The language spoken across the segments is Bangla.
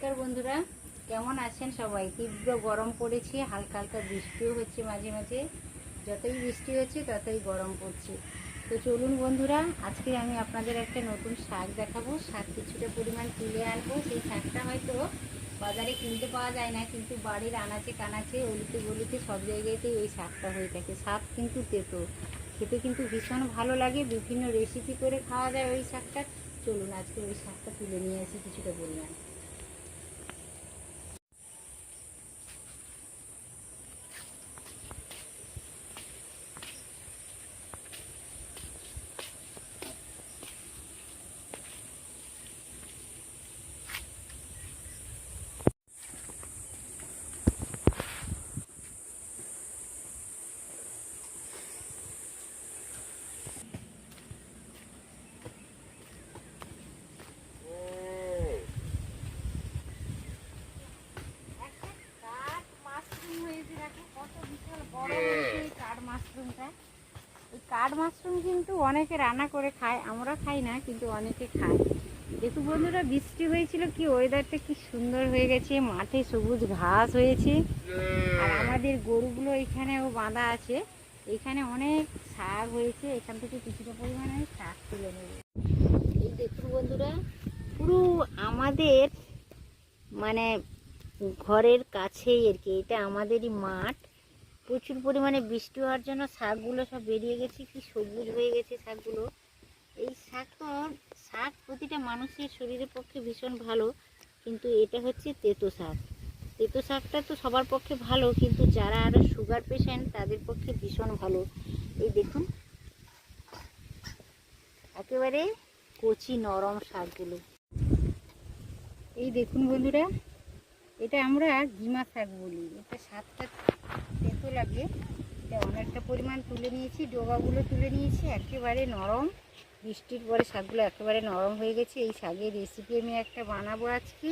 নমস্কার বন্ধুরা, কেমন আছেন সবাই? তীব্র গরম পড়েছে, হালকা হালকা বৃষ্টিও হচ্ছে মাঝে মাঝে। যতই বৃষ্টি হচ্ছে ততই গরম পড়ছে। তো চলুন বন্ধুরা, আজকে আমি আপনাদের একটা নতুন শাক দেখাবো। শাক কিছুটা পরিমাণ তুলে আনবো। সেই শাকটা হয়তো বাজারে কিনতে পাওয়া যায় না, কিন্তু বাড়ির আনাচে কানাচে অলিতে গলিতে সব জায়গাতেই এই শাকটা হয়ে থাকে। শাক কিন্তু তেতো, খেতে কিন্তু ভীষণ ভালো লাগে। বিভিন্ন রেসিপি করে খাওয়া যায় ওই শাকটা। চলুন আজকে ওই শাকটা তুলে নিয়ে আসি কিছুটা পরিমাণ। কাঠ মাশরুম কিন্তু অনেকে রান্না করে খায়, আমরা খাই না কিন্তু অনেকে খায়। দেখুন বন্ধুরা, বৃষ্টি হয়েছিল, কি ওয়েদারটা কি সুন্দর হয়ে গেছে, মাঠে সবুজ ঘাস হয়েছে। আর আমাদের গরুগুলো এখানেও বাঁধা আছে। এখানে অনেক শাক হয়েছে, এখান থেকে কিছুটা পরিমাণে শাক তুলে নেব। এই দেখুন বন্ধুরা, পুরো আমাদের মানে ঘরের কাছেই আর কি, এটা আমাদেরই মাঠ। প্রচুর পরিমাণে বৃষ্টি হওয়ার জন্য শাকগুলো সব বেরিয়ে গেছে, কি সবুজ হয়ে গেছে শাকগুলো। এই শাক তো শাক প্রতিটা মানুষের শরীরের পক্ষে ভীষণ ভালো, কিন্তু এটা হচ্ছে তেতো শাক। তেতো শাকটা তো সবার পক্ষে ভালো, কিন্তু যারা আরও সুগার পেশেন্ট তাদের পক্ষে ভীষণ ভালো। এই দেখুন, একেবারে কচি নরম শাকগুলো। এই দেখুন বন্ধুরা, এটা আমরা গিমা শাক বলি। এটা শাকটা তেতো লাগে। এটা অনেকটা পরিমাণ তুলে নিয়েছি, ডোবাগুলো তুলে নিয়েছি, একেবারে নরম। বৃষ্টির পরে শাকগুলো একেবারে নরম হয়ে গেছে। এই শাকের রেসিপি আমি একটা বানাবো আজকে।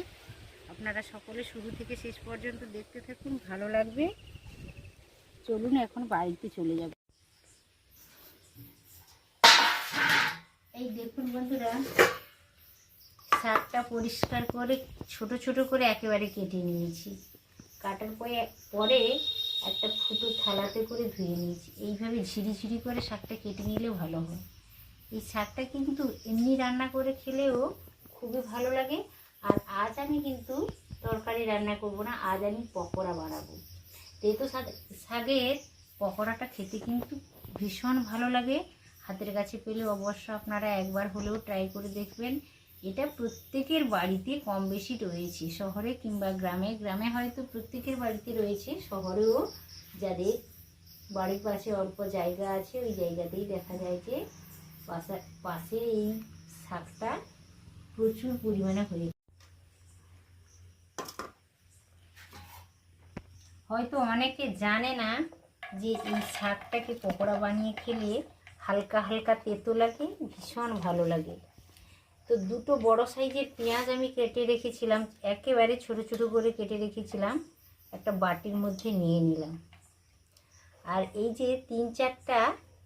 আপনারা সকলে শুরু থেকে শেষ পর্যন্ত দেখতে থাকুন, ভালো লাগবে। চলুন এখন বাড়িতে চলে যাব। এই দেখুন বন্ধুরা, শাকটা পরিষ্কার করে ছোট ছোট করে একেবারে কেটে নিয়েছি। কাটার পরে একটা ফুটো থালাতে করে ধুয়ে নিয়েছি। এইভাবে ঝিরিঝিরি করে শাকটা কেটে নিলে ভালো হয়। এই শাকটা কিন্তু এমনি রান্না করে খেলেও খুবই ভালো লাগে। আর আজ আমি কিন্তু তরকারি রান্না করব না, আজ আমি পকোড়া বানাবো। তেতো শাকের পকোড়াটা খেতে কিন্তু ভীষণ ভালো লাগে। হাতের কাছে পেলে অবশ্য আপনারা একবার হলেও ট্রাই করে দেখবেন। এটা প্রত্যেকের বাড়িতে কম বেশি রয়েছে, শহরে কিংবা গ্রামে। গ্রামে হয়তো প্রত্যেকের বাড়িতে রয়েছে, শহরেও যাদের বাড়ির পাশে অল্প জায়গা আছে ওই জায়গাতেই দেখা যায় যে পাশে এই শাকটা প্রচুর পরিমাণে হয়ে। হয়তো অনেকে জানে না যে এই শাকটাকে পকোড়া বানিয়ে খেলে হালকা হালকা তেতো লাগে, ভীষণ ভালো লাগে। তো দুটো বড় সাইজের পেঁয়াজ আমি কেটে রেখেছিলাম, একেবারে ছোট ছোট করে কেটে রেখেছিলাম, একটা বাটির মধ্যে নিয়ে নিলাম। আর এই যে 3-4টা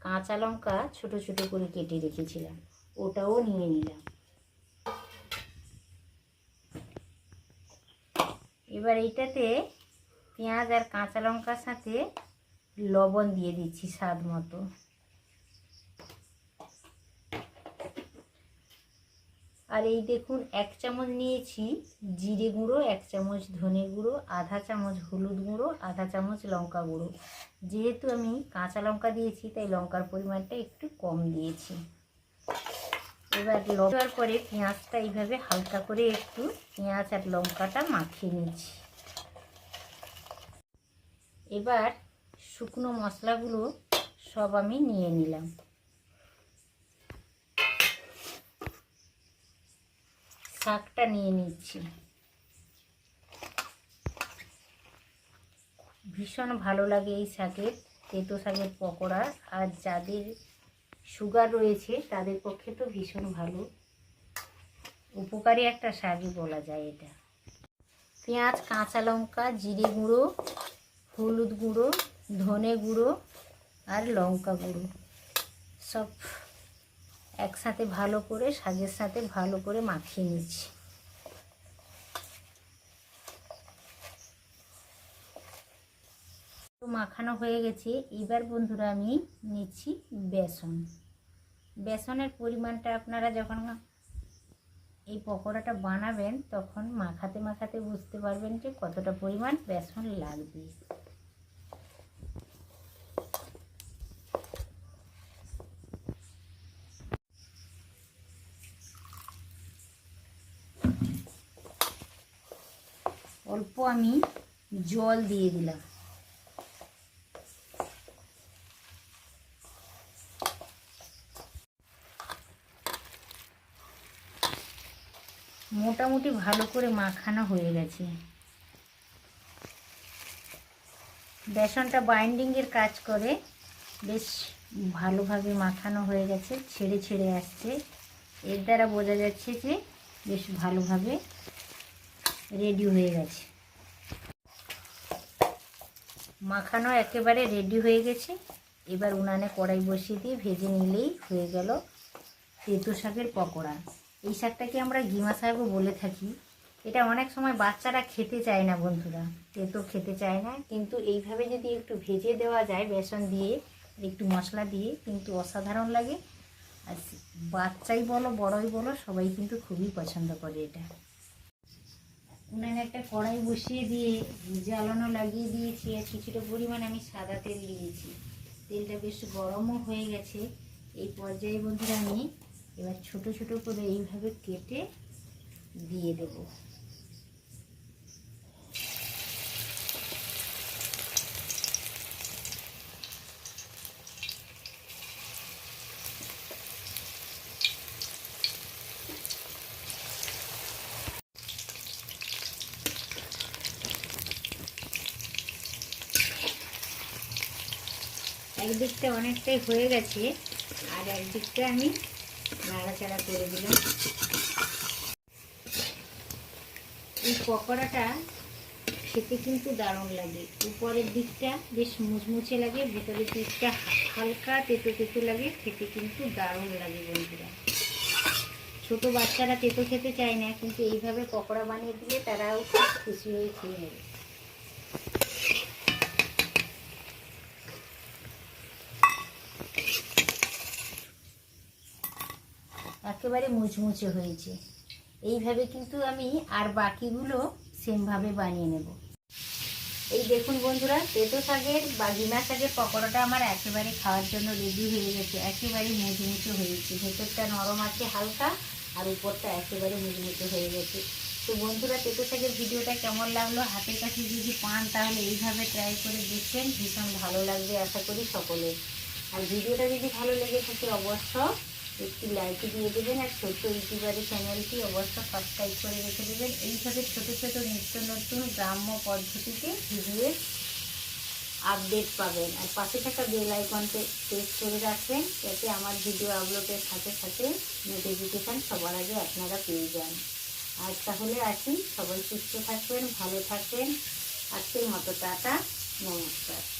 কাঁচা লঙ্কা ছোট ছোট করে কেটে রেখেছিলাম, ওটাও নিয়ে নিলাম। এবার এইটাতে পেঁয়াজ আর কাঁচা লঙ্কার সাথে লবণ দিয়ে দিচ্ছি স্বাদ মতো। আর এই দেখুন, 1 চামচ নিয়েছি জিরে গুঁড়ো, 1 চামচ ধনে গুঁড়ো, আধা চামচ হলুদ গুঁড়ো, আধা চামচ লঙ্কা গুঁড়ো। যেহেতু আমি কাঁচা লঙ্কা দিয়েছি তাই লঙ্কার পরিমাণটা একটু কম দিয়েছি। এবার লঙ্কার পরে পেঁয়াজটা এইভাবে হালকা করে একটু পেঁয়াজ আর লঙ্কাটা মাখিয়ে নিচ্ছি। এবার শুকনো মশলাগুলো সব আমি নিয়ে নিলাম। শাকটা নিয়ে নিচ্ছি। ভীষণ ভালো লাগে এই শাকের, তেতো শাকের পকোড়া। আর যাদের সুগার রয়েছে তাদের পক্ষে তো ভীষণ ভালো, উপকারী একটা শাকই বলা যায় এটা। পেঁয়াজ, কাঁচা লঙ্কা, জিরে গুঁড়ো, হলুদ গুঁড়ো, ধনে গুঁড়ো আর লঙ্কা গুঁড়ো সব একসাথে ভালো করে শাকের সাথে ভালো করে মাখিয়ে নিচ্ছি। মাখানো হয়ে গেছে। এবার বন্ধুরা আমি নিচ্ছি বেসন। বেসনের পরিমাণটা আপনারা যখন এই পকোড়াটা বানাবেন তখন মাখাতে মাখাতে বুঝতে পারবেন যে কতটা পরিমাণ বেসন লাগবে। অল্প আমি জল দিয়ে দিলাম। মোটামুটি ভালো করে মাখানো হয়ে গেছে। বেসনটা বাইন্ডিংয়ের কাজ করে, বেশ ভালোভাবে মাখানো হয়ে গেছে, ছেড়ে ছেড়ে আসছে। এর দ্বারা বোঝা যাচ্ছে যে বেশ ভালোভাবে রেডি হয়ে গেছে। মাখানো একেবারে রেডি হয়ে গেছে। এবার উনানে কড়াই বসিয়ে দিয়ে ভেজে নিলেই হয়ে গেল তেঁতো শাকের পকোড়া। এই শাকটাকে আমরা গিমা শাকও বলে থাকি। এটা অনেক সময় বাচ্চারা খেতে চায় না বন্ধুরা, তেঁতো খেতে চায় না, কিন্তু এইভাবে যদি একটু ভেজে দেওয়া যায় বেসন দিয়ে, একটু মশলা দিয়ে, কিন্তু অসাধারণ লাগে। আর বাচ্চাই বলো বড়ই বলো সবাই কিন্তু খুবই পছন্দ করে এটা। উনানে একটা কড়াই বসিয়ে দিয়ে জ্বালানো লাগিয়ে দিয়েছি, আর কিছুটা পরিমাণ আমি সাদা তেল দিয়েছি। তেলটা বেশ গরমও হয়ে গেছে। এই পর্যায়ে বন্ধুরা আমি এবার ছোট ছোট করে এইভাবে কেটে দিয়ে দেব। একদিকটা অনেকটাই হয়ে গেছে, আর একদিকটা আমি নাড়াচাড়া করে দিলাম। এই পকোড়াটা খেতে কিন্তু দারুণ লাগে। উপরের দিকটা বেশ মুচমুচে লাগে, ভেতরের দিকটা হালকা তেতো তেতো লাগে, খেতে কিন্তু দারুণ লাগে বন্ধুরা। ছোট বাচ্চারা তেতো খেতে চায় না, কিন্তু এইভাবে পকোড়া বানিয়ে দিলে তারাও খুব খুশি হয়ে খেয়ে নেবে। একেবারে মুচমুচে হয়েছে। এইভাবে কিন্তু আমি আর বাকিগুলো সেমভাবে বানিয়ে নেব। এই দেখুন বন্ধুরা, তেঁতো শাকের বা গিমা শাকের পকোড়াটা আমার একেবারে খাওয়ার জন্য রেডি হয়ে গেছে। একেবারে মুচমুচে হয়েছে, ভেতরটা নরম আছে হালকা, আর উপরটা একেবারে মুচমুচে হয়ে গেছে। তো বন্ধুরা, তেঁতো শাকের ভিডিওটা কেমন লাগলো? হাতের কাছে যদি পান তাহলে এইভাবে ট্রাই করে দেখবেন, ভীষণ ভালো লাগবে আশা করি সকলের। আর ভিডিওটা যদি ভালো লেগে থাকে অবশ্য একটি লাইক দিয়ে দেবেন, আর ছোট্ট ইউটিউবারের চ্যানেলটি অবশ্য সাবস্ক্রাইব করে রেখে দেবেন। এইভাবে ছোট ছোট নিত্য নতুন গ্রাম্য পদ্ধতিতে ভিডিওর আপডেট পাবেন। আর পাশে থাকা বেল আইকনটি প্রেস করে রাখবেন, যাতে আমার ভিডিও আপলোডের সাথে সাথে নোটিফিকেশান সবার আগে আপনারা পেয়ে যান। আর তাহলে আসি, সবাই সুস্থ থাকবেন, ভালো থাকবেন। আজকের মতো টাটা, নমস্কার।